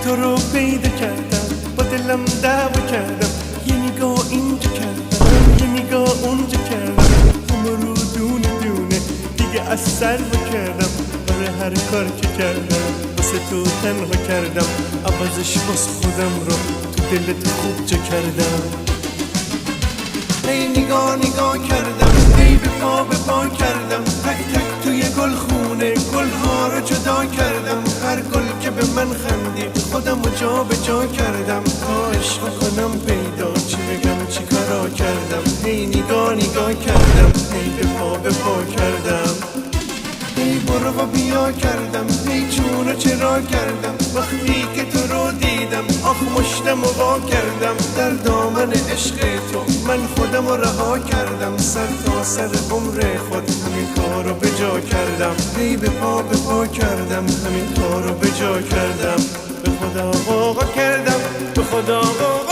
تو رو پیدا کردم، با دلم دعوا کردم، یه نگاه اینجا کردم، یه نگاه اونجا کردم، همه رو دونه دونه دیگه از سر کردم. برای هر کار که کردم واسه تو تنها کردم، عوضش باز خودم رو تو دلت خوب جا کردم. ای نگاه نگاه کردم، ای به پا کردم، تک تک توی گل خونه گلها رو جدا کردم. هر گل که به من خندید خودم رو جا به جا کردم. تا عشق کنم پیدا چی بگم چی کارا کردم. ای نگاه نگاه کردم، ای به پا کردم، ای برو و بیا کردم، ای چون و چرا کردم. وقتی که تو رو دیدم آخ مشتم و وا کردم. در دامن عشق تو من خودم رو رها کردم. سر تا سر عمر خود همین کار رو به جا کردم. ای به پا کردم، همین کار رو به جا کردم. به خدا واقع کردم، به خدا واقع